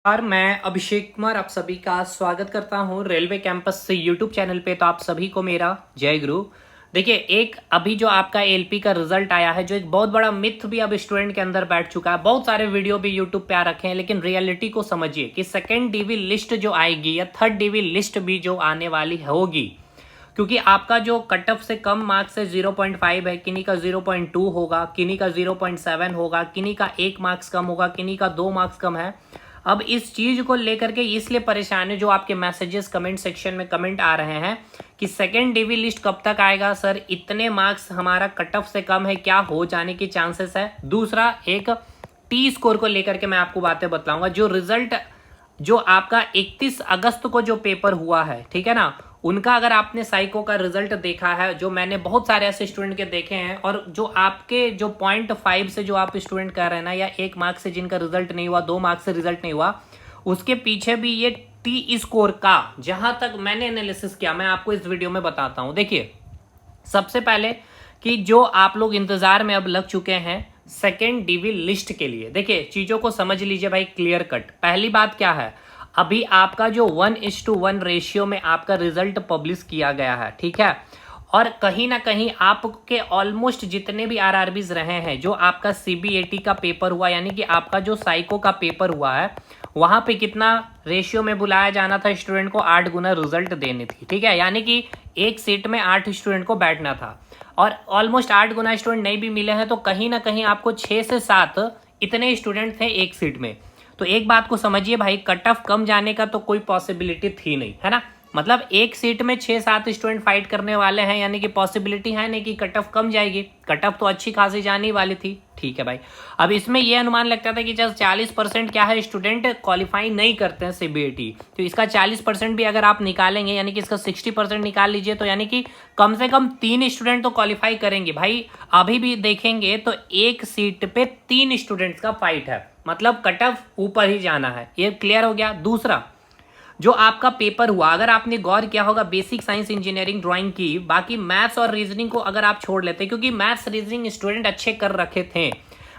यार मैं अभिषेक कुमार आप सभी का स्वागत करता हूं रेलवे कैंपस से यूट्यूब चैनल पे। तो आप सभी को मेरा जय गुरु। देखिए, एक अभी जो आपका एलपी का रिजल्ट आया है, जो एक बहुत बड़ा मिथ भी अब स्टूडेंट के अंदर बैठ चुका है। बहुत सारे वीडियो भी यूट्यूब पे आ रखे हैं, लेकिन रियलिटी को समझिए कि सेकेंड डीवी लिस्ट जो आएगी या थर्ड डीवी लिस्ट भी जो आने वाली होगी, क्योंकि आपका जो कट ऑफ से कम मार्क्स है 0.5 है, किन्हीं का 0.2 होगा, किन्हीं का 0.7 होगा, किन्हीं का 1 मार्क्स कम होगा, किन्हीं का 2 मार्क्स कम है। अब इस चीज को लेकर के इसलिए परेशान है, जो आपके मैसेजेस कमेंट सेक्शन में कमेंट आ रहे हैं कि सेकेंड डीवी लिस्ट कब तक आएगा सर, इतने मार्क्स हमारा कट ऑफ से कम है, क्या हो जाने की चांसेस है। दूसरा, एक टी स्कोर को लेकर के मैं आपको बातें बतलाऊंगा। जो रिजल्ट जो आपका 31 अगस्त को जो पेपर हुआ है, ठीक है ना, उनका अगर आपने साइको का रिजल्ट देखा है, जो मैंने बहुत सारे ऐसे स्टूडेंट के देखे हैं, और जो आपके जो 0.5 से जो आप स्टूडेंट कर रहे हैं ना, या 1 मार्क्स से जिनका रिजल्ट नहीं हुआ, 2 मार्क्स से रिजल्ट नहीं हुआ, उसके पीछे भी ये टी स्कोर का जहां तक मैंने एनालिसिस किया, मैं आपको इस वीडियो में बताता हूं। देखिए, सबसे पहले कि जो आप लोग इंतजार में अब लग चुके हैं सेकेंड डीवी लिस्ट के लिए, देखिए चीजों को समझ लीजिए भाई, क्लियर कट। पहली बात क्या है, अभी आपका जो 1:1 रेशियो में आपका रिजल्ट पब्लिश किया गया है, ठीक है, और कहीं ना कहीं आपके ऑलमोस्ट जितने भी आरआरबीज रहे हैं, जो आपका सीबीएटी का पेपर हुआ, यानी कि आपका जो साइको का पेपर हुआ है, वहां पे कितना रेशियो में बुलाया जाना था स्टूडेंट को, 8 गुना रिजल्ट देनी थी, ठीक है, यानी कि एक सीट में 8 स्टूडेंट को बैठना था, और ऑलमोस्ट 8 गुना स्टूडेंट नहीं भी मिले हैं, तो कहीं ना कहीं आपको 6 से 7 इतने स्टूडेंट थे एक सीट में। तो एक बात को समझिए भाई, कट ऑफ कम जाने का तो कोई पॉसिबिलिटी थी नहीं, है ना। मतलब एक सीट में 6-7 स्टूडेंट फाइट करने वाले हैं, यानी कि पॉसिबिलिटी है नहीं कि कट ऑफ कम जाएगी। कट ऑफ तो अच्छी खासी जाने वाली थी, ठीक है भाई। अब इसमें यह अनुमान लगता था कि जब 40% क्या है, स्टूडेंट क्वालिफाई नहीं करते हैं सीबीएटी, तो इसका 40% भी अगर आप निकालेंगे, यानी कि इसका 60% निकाल लीजिए, तो यानी कि कम से कम 3 स्टूडेंट तो क्वालिफाई करेंगे भाई। अभी भी देखेंगे तो एक सीट पे 3 स्टूडेंट्स का फाइट है, मतलब कट ऑफ ऊपर ही जाना है, ये क्लियर हो गया। दूसरा, जो आपका पेपर हुआ, अगर आपने गौर किया होगा, बेसिक साइंस इंजीनियरिंग ड्राइंग की, बाकी मैथ्स और रीजनिंग को अगर आप छोड़ लेते, क्योंकि मैथ्स रीजनिंग स्टूडेंट अच्छे कर रखे थे,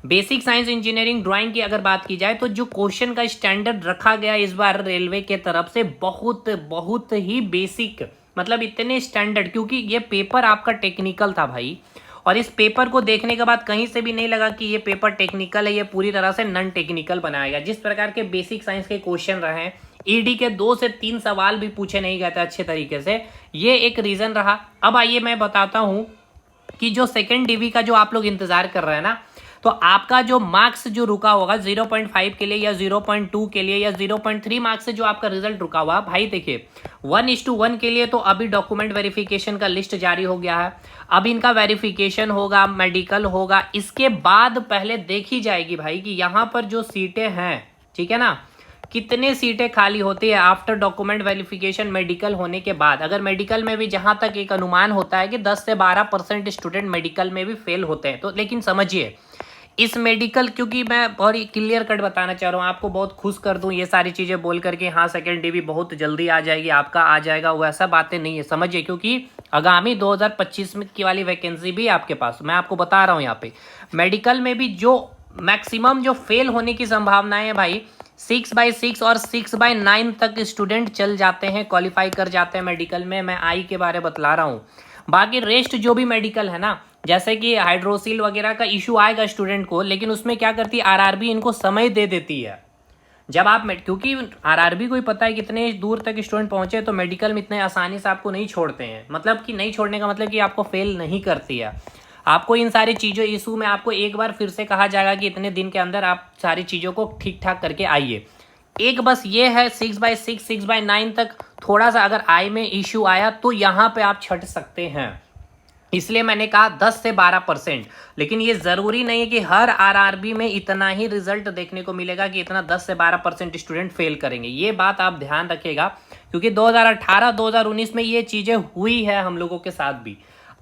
बेसिक साइंस इंजीनियरिंग ड्राइंग की अगर बात की जाए, तो जो क्वेश्चन का स्टैंडर्ड रखा गया इस बार रेलवे के तरफ से, बहुत बहुत ही बेसिक, मतलब इतने स्टैंडर्ड, क्योंकि ये पेपर आपका टेक्निकल था भाई। और इस पेपर को देखने के बाद कहीं से भी नहीं लगा कि ये पेपर टेक्निकल है, ये पूरी तरह से नॉन टेक्निकल बनाया गया। जिस प्रकार के बेसिक साइंस के क्वेश्चन रहे, ईडी के 2 से 3 सवाल भी पूछे नहीं गए थे अच्छे तरीके से, ये एक रीजन रहा। अब आइए मैं बताता हूं कि जो सेकेंड डीवी का जो आप लोग इंतजार कर रहे हैं ना, तो आपका जो मार्क्स जो रुका होगा 0.5 के लिए, या 0.2 के लिए, या 0.3 मार्क्स से जो आपका रिजल्ट रुका हुआ भाई, देखिए 1:1 के लिए तो अभी डॉक्यूमेंट वेरिफिकेशन का लिस्ट जारी हो गया है। अब इनका वेरिफिकेशन होगा, मेडिकल होगा, इसके बाद पहले देखी जाएगी भाई कि यहाँ पर जो सीटें हैं, ठीक है ना, कितने सीटें खाली होती है आफ्टर डॉक्यूमेंट वेरिफिकेशन, मेडिकल होने के बाद। अगर मेडिकल में भी, जहां तक एक अनुमान होता है कि 10 से 12% स्टूडेंट मेडिकल में भी फेल होते हैं, तो लेकिन समझिए इस मेडिकल, क्योंकि मैं बहुत क्लियर कट बताना चाह रहा हूँ आपको, बहुत खुश कर दूं ये सारी चीज़ें बोल करके, हाँ सेकेंड डीवी बहुत जल्दी आ जाएगी, आपका आ जाएगा, वैसा बातें नहीं है, समझिए, क्योंकि आगामी 2025 में की वाली वैकेंसी भी आपके पास, मैं आपको बता रहा हूँ यहाँ पे मेडिकल में भी जो मैक्सिमम जो फेल होने की संभावनाएं है भाई, 6/6 और 6/9 तक स्टूडेंट चल जाते हैं, क्वालिफाई कर जाते हैं मेडिकल में। मैं आई के बारे में बतला रहा हूँ, बाकी रेस्ट जो भी मेडिकल है ना, जैसे कि हाइड्रोसिल वगैरह का इशू आएगा स्टूडेंट को, लेकिन उसमें क्या करती है आरआरबी, इनको समय दे देती है। जब आप क्योंकि आरआरबी को ही पता है कितने दूर तक स्टूडेंट पहुंचे, तो मेडिकल में इतने आसानी से आपको नहीं छोड़ते हैं, मतलब कि नहीं छोड़ने का मतलब कि आपको फेल नहीं करती है। आपको इन सारी चीज़ों इशू में आपको एक बार फिर से कहा जाएगा कि इतने दिन के अंदर आप सारी चीज़ों को ठीक ठाक करके आइए। एक बस ये है 6/6 6/9 तक थोड़ा सा अगर आई में इश्यू आया तो यहाँ पे आप छट सकते हैं, इसलिए मैंने कहा 10 से 12%। लेकिन ये जरूरी नहीं है कि हर आरआरबी में इतना ही रिजल्ट देखने को मिलेगा कि इतना 10 से 12% स्टूडेंट फेल करेंगे, ये बात आप ध्यान रखिएगा, क्योंकि 2018-2019 में ये चीजें हुई है हम लोगों के साथ भी।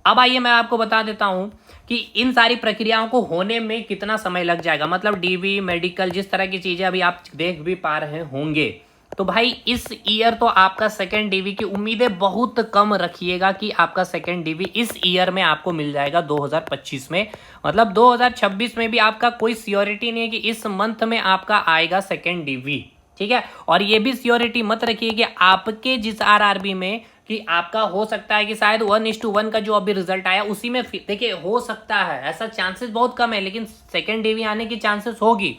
अब आइए मैं आपको बता देता हूं कि इन सारी प्रक्रियाओं को होने में कितना समय लग जाएगा, मतलब डीवी, मेडिकल, जिस तरह की चीजें अभी आप देख भी पा रहे होंगे। तो भाई इस ईयर तो आपका सेकेंड डीवी की उम्मीदें बहुत कम रखिएगा कि आपका सेकेंड डीवी इस ईयर में आपको मिल जाएगा 2025 में, मतलब 2026 में भी आपका कोई सियोरिटी नहीं है कि इस मंथ में आपका आएगा सेकेंड डीवी, ठीक है। और ये भी श्योरिटी मत रखिए कि आपके जिस आरआरबी में कि आपका हो सकता है कि शायद 1:1 का जो अभी रिजल्ट आया उसी में, देखिए हो सकता है, ऐसा चांसेस बहुत कम है, लेकिन सेकंड डीवी आने की चांसेस होगी।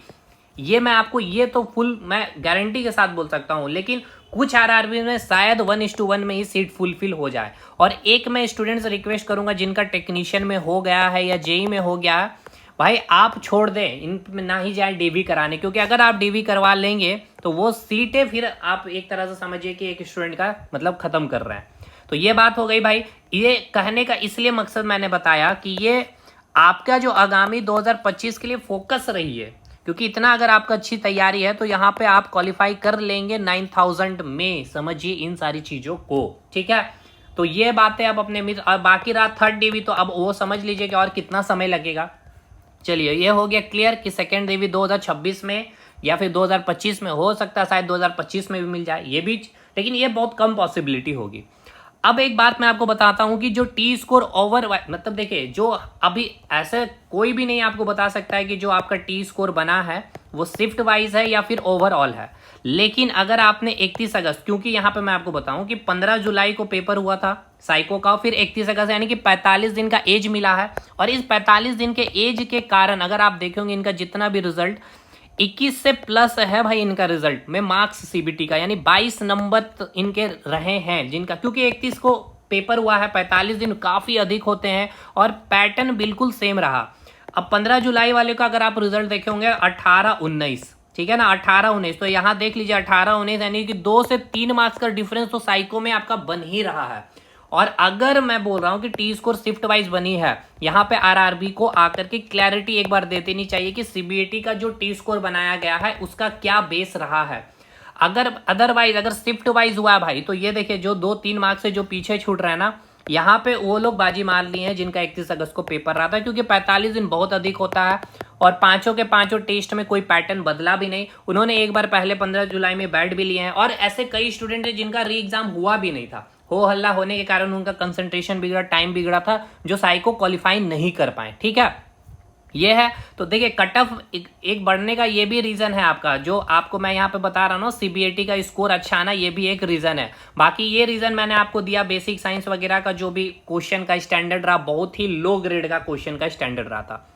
ये मैं आपको ये तो फुल मैं गारंटी के साथ बोल सकता हूँ। लेकिन कुछ आरआरबी में शायद 1:1 में ही सीट फुलफिल हो जाए। और एक मैं स्टूडेंट से रिक्वेस्ट करूंगा जिनका टेक्नीशियन में हो गया है या जेई में हो गया है, भाई आप छोड़ दें, इन में ना ही जाए डीवी कराने, क्योंकि अगर आप डीवी करवा लेंगे तो वो सीटें फिर आप एक तरह से समझिए कि एक स्टूडेंट का मतलब खत्म कर रहा है। तो ये बात हो गई भाई। ये कहने का इसलिए मकसद मैंने बताया कि ये आपका जो आगामी 2025 के लिए फोकस रही है, क्योंकि इतना अगर आपका अच्छी तैयारी है तो यहाँ पे आप क्वालिफाई कर लेंगे 9000 में, समझिए इन सारी चीजों को, ठीक है। तो ये बातें अब अपने मित्र, और बाकी रहा थर्ड डीवी, तो अब वो समझ लीजिए कि और कितना समय लगेगा। चलिए ये हो गया क्लियर कि सेकेंड डीवी 2026 में या फिर 2025 में हो सकता है, शायद 2025 में भी मिल जाए ये भी, लेकिन ये बहुत कम पॉसिबिलिटी होगी। अब एक बात मैं आपको बताता हूं कि जो टी स्कोर ओवर, मतलब देखिए जो अभी ऐसे कोई भी नहीं आपको बता सकता है कि जो आपका टी स्कोर बना है वो शिफ्ट वाइज है या फिर ओवरऑल है। लेकिन अगर आपने 31 अगस्त, क्योंकि यहाँ पे मैं आपको बताऊं कि 15 जुलाई को पेपर हुआ था साइको का, फिर 31 अगस्त, यानी कि 45 दिन का एज मिला है। और इस 45 दिन के एज के कारण अगर आप देखेंगे इनका जितना भी रिजल्ट 21 से प्लस है भाई इनका रिजल्ट में मार्क्स सीबीटी का, यानी 22 नंबर इनके रहे हैं जिनका, क्योंकि 31 को पेपर हुआ है, 45 दिन काफी अधिक होते हैं और पैटर्न बिल्कुल सेम रहा। अब 15 जुलाई वाले का अगर आप रिजल्ट देखे होंगे 18-19, ठीक है ना, 18-19, तो यहाँ देख लीजिए 18-19, यानी कि 2 से 3 मार्क्स का डिफरेंस तो साइको में आपका बन ही रहा है। और अगर मैं बोल रहा हूं कि टी स्कोर शिफ्ट वाइज बनी है, यहां पे आरआरबी को आकर के क्लैरिटी एक बार दे देनी चाहिए कि सीबीएटी का जो टी स्कोर बनाया गया है उसका क्या बेस रहा है। अगर अदरवाइज अगर शिफ्ट वाइज हुआ है भाई, तो ये देखिए जो 2-3 मार्क्स से जो पीछे छूट रहा है ना, यहाँ पे वो लोग बाजी मार लिए हैं जिनका 31 अगस्त को पेपर रहा था, क्योंकि 45 दिन बहुत अधिक होता है और पांचों के पांचों टेस्ट में कोई पैटर्न बदला भी नहीं। उन्होंने एक बार पहले 15 जुलाई में बैठ भी लिए हैं, और ऐसे कई स्टूडेंट हैं जिनका री एग्जाम हुआ भी नहीं था, हो हल्ला होने के कारण उनका कंसंट्रेशन बिगड़ा, टाइम बिगड़ा था, जो साइको क्वालिफाई नहीं कर पाए, ठीक है। ये है। तो देखिए कट ऑफ एक बढ़ने का ये भी रीजन है आपका, जो आपको मैं यहाँ पे बता रहा हूँ सीबीएटी का स्कोर अच्छा आना, ये भी एक रीजन है। बाकी ये रीजन मैंने आपको दिया बेसिक साइंस वगैरह का जो भी क्वेश्चन का स्टैंडर्ड रहा, बहुत ही लो ग्रेड का क्वेश्चन का स्टैंडर्ड रहा था।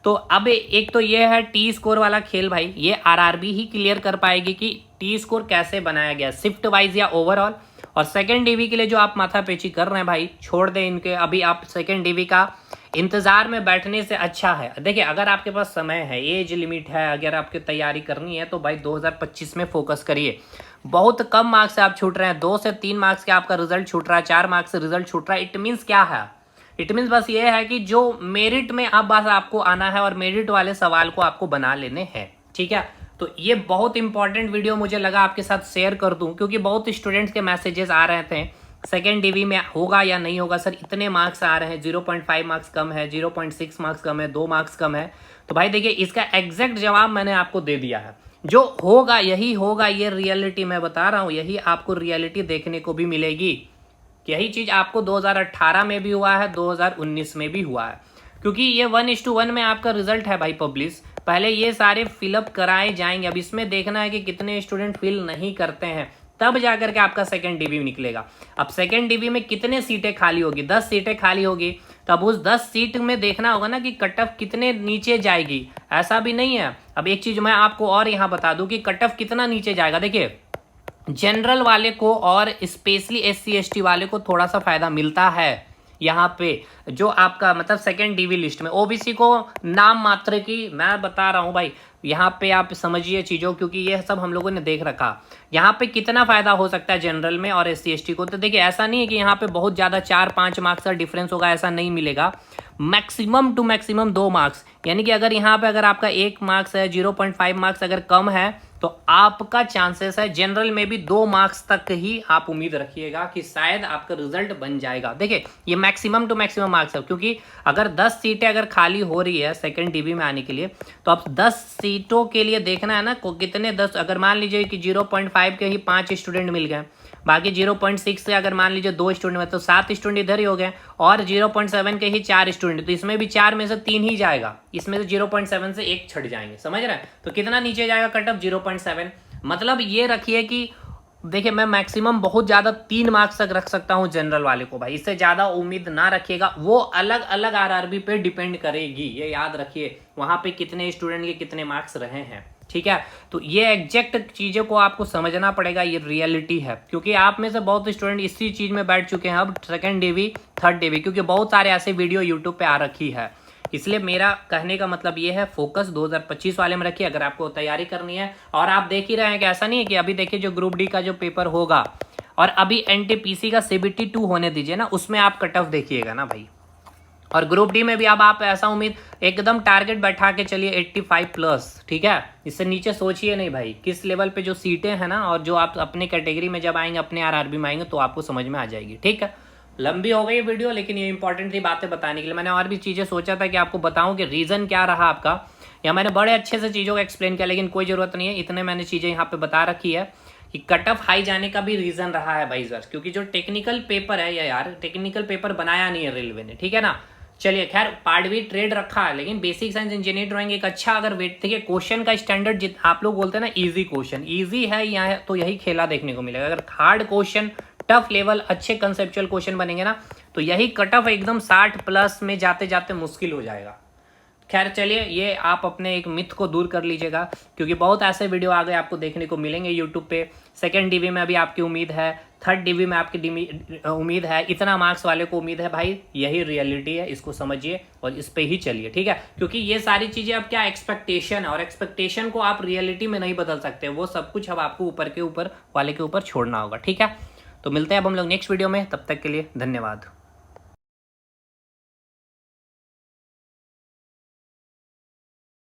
तो अब एक तो ये है टी स्कोर वाला खेल भाई, ये आरआरबी ही क्लियर कर पाएगी कि टी स्कोर कैसे बनाया गया, शिफ्ट वाइज या ओवरऑल। और सेकेंड डीवी के लिए जो आप माथापेची कर रहे हैं भाई, छोड़ दें इनके, अभी आप सेकेंड डीवी का इंतजार में बैठने से अच्छा है। देखिए अगर आपके पास समय है, एज लिमिट है, अगर आपकी तैयारी करनी है तो भाई 2025 में फोकस करिए। बहुत कम मार्क्स से आप छूट रहे हैं, 2 से 3 मार्क्स के आपका रिजल्ट छूट रहा है, 4 मार्क्स से रिजल्ट छूट रहा है। इट मीन्स क्या है, इट मीन्स बस ये है कि जो मेरिट में अब बस आपको आना है और मेरिट वाले सवाल को आपको बना लेने हैं, ठीक है। तो ये बहुत इंपॉर्टेंट वीडियो मुझे लगा आपके साथ शेयर कर दूं, क्योंकि बहुत स्टूडेंट्स के मैसेजेस आ रहे थे सेकेंड डीवी में होगा या नहीं होगा सर, इतने मार्क्स आ रहे हैं, 0.5 मार्क्स कम है, 0.6 मार्क्स कम है, 2 मार्क्स कम है। तो भाई देखिए इसका एग्जैक्ट जवाब मैंने आपको दे दिया है, जो होगा यही होगा, ये रियलिटी मैं बता रहा हूँ, यही आपको रियलिटी देखने को भी मिलेगी। यही चीज आपको 2018 में भी हुआ है, 2019 में भी हुआ है, क्योंकि ये 1:1 में आपका रिजल्ट है भाई पब्लिश, पहले ये सारे फिलअप कराए जाएंगे। अब इसमें देखना है कि कितने स्टूडेंट फिल नहीं करते हैं, तब जाकर के आपका सेकेंड डीवी निकलेगा। अब सेकेंड डीवी में कितने सीटें खाली होगी, 10 सीटें खाली होगी, तब उस 10 सीट में देखना होगा ना कि कट ऑफ कितने नीचे जाएगी। ऐसा भी नहीं है। अब एक चीज मैं आपको और यहाँ बता दूं कि कट ऑफ कितना नीचे जाएगा। देखिए जनरल वाले को और स्पेशली SC ST वाले को थोड़ा सा फायदा मिलता है यहाँ पे, जो आपका मतलब सेकेंड डीवी लिस्ट में। ओबीसी को नाम मात्र की मैं बता रहा हूँ भाई, यहाँ पे आप समझिए चीज़ों, क्योंकि ये सब हम लोगों ने देख रखा। यहाँ पे कितना फायदा हो सकता है जनरल में और SC ST को, तो देखिए ऐसा नहीं है कि यहाँ पे बहुत ज़्यादा 4-5 मार्क्स का डिफरेंस होगा, ऐसा नहीं मिलेगा। मैक्सिमम टू मैक्सिमम 2 मार्क्स, यानी कि अगर यहाँ पे अगर आपका 1 मार्क्स है, 0.5 मार्क्स अगर कम है, तो आपका चांसेस है जनरल में भी 2 मार्क्स तक ही आप उम्मीद रखिएगा कि शायद आपका रिजल्ट बन जाएगा। देखिए ये मैक्सिमम टू मैक्सिमम मार्क्स है, क्योंकि अगर 10 सीटें अगर खाली हो रही है सेकंड डीवी में आने के लिए, तो आप 10 सीटों के लिए देखना है ना को कितने 10, अगर मान लीजिए कि 0.5 के ही 5 स्टूडेंट मिल गए, बाकी 0.6 से अगर मान लीजिए 2 स्टूडेंट में, तो 7 स्टूडेंट इधर ही हो गए, और 0.7 के ही 4 स्टूडेंट, तो इसमें भी 4 में से 3 ही जाएगा, इसमें से 0.7 से 1 छट जाएंगे, समझ रहे हैं। तो कितना नीचे जाएगा कट ऑफ, 0.7। मतलब ये रखिए कि देखिए मैं मैक्सिमम बहुत ज़्यादा 3 मार्क्स तक रख सकता हूँ जनरल वाले को भाई, इससे ज़्यादा उम्मीद ना रखिएगा। वो अलग अलग आरआरबी पे डिपेंड करेगी, ये याद रखिए, वहाँ पे कितने स्टूडेंट के कितने मार्क्स रहे हैं, ठीक है। तो ये एग्जैक्ट चीज़ों को आपको समझना पड़ेगा, ये रियलिटी है, क्योंकि आप में से बहुत स्टूडेंट इसी चीज़ में बैठ चुके हैं अब सेकेंड डीवी थर्ड डीवी, क्योंकि बहुत सारे ऐसे वीडियो यूट्यूब पे आ रखी है। इसलिए मेरा कहने का मतलब ये है, फोकस 2025 वाले में रखिए अगर आपको तैयारी करनी है। और आप देख ही रहे हैं कि ऐसा नहीं है कि अभी देखिए जो ग्रुप डी का जो पेपर होगा और अभी एनटीपीसी का सीबीटी 2 होने दीजिए ना, उसमें आप कट ऑफ देखिएगा ना भाई। और ग्रुप डी में भी अब आप ऐसा उम्मीद एकदम टारगेट बैठा के चलिए 85 प्लस, ठीक है। इससे नीचे सोचिए नहीं भाई, किस लेवल पे जो सीटें हैं ना, और जो आप अपने कैटेगरी में जब आएंगे, अपने आरआरबी में आएंगे, तो आपको समझ में आ जाएगी, ठीक है। लंबी हो गई वीडियो, लेकिन ये इंपॉर्टेंट थी बातें बताने के लिए। मैंने और भी चीज़ें सोचा था कि आपको बताऊं कि रीज़न क्या रहा आपका, या मैंने बड़े अच्छे से चीज़ों को एक्सप्लेन किया, लेकिन कोई ज़रूरत नहीं है, इतने मैंने चीज़ें यहाँ पे बता रखी है कि कट ऑफ हाई जाने का भी रीज़न रहा है भाई सर, क्योंकि जो टेक्निकल पेपर है यार, टेक्निकल पेपर बनाया नहीं है रेलवे ने, ठीक है ना। चलिए खैर, पार्ट भी ट्रेड रखा है, लेकिन बेसिक साइंस इंजीनियरिंग ड्राइंग एक अच्छा अगर वेट, देखिए क्वेश्चन का स्टैंडर्ड आप लोग बोलते हैं ना इजी क्वेश्चन, इजी है यहाँ, तो यही खेला देखने को मिलेगा। अगर हार्ड क्वेश्चन, टफ लेवल, अच्छे कंसेप्चुअल क्वेश्चन बनेंगे ना, तो यही कट ऑफ एकदम 60 प्लस में जाते जाते मुश्किल हो जाएगा। खैर चलिए, ये आप अपने एक मिथ को दूर कर लीजिएगा, क्योंकि बहुत ऐसे वीडियो आगे आपको देखने को मिलेंगे यूट्यूब पे। सेकंड डीवी में अभी आपकी उम्मीद है, थर्ड डीवी में आपकी उम्मीद है, इतना मार्क्स वाले को उम्मीद है भाई, यही रियलिटी है, इसको समझिए और इस पे ही चलिए, ठीक है। क्योंकि ये सारी चीज़ें अब क्या एक्सपेक्टेशन है, और एक्सपेक्टेशन को आप रियलिटी में नहीं बदल सकते, वो सब कुछ अब आपको ऊपर के ऊपर वाले के ऊपर छोड़ना होगा, ठीक है। तो मिलते हैं अब हम लोग नेक्स्ट वीडियो में, तब तक के लिए धन्यवाद।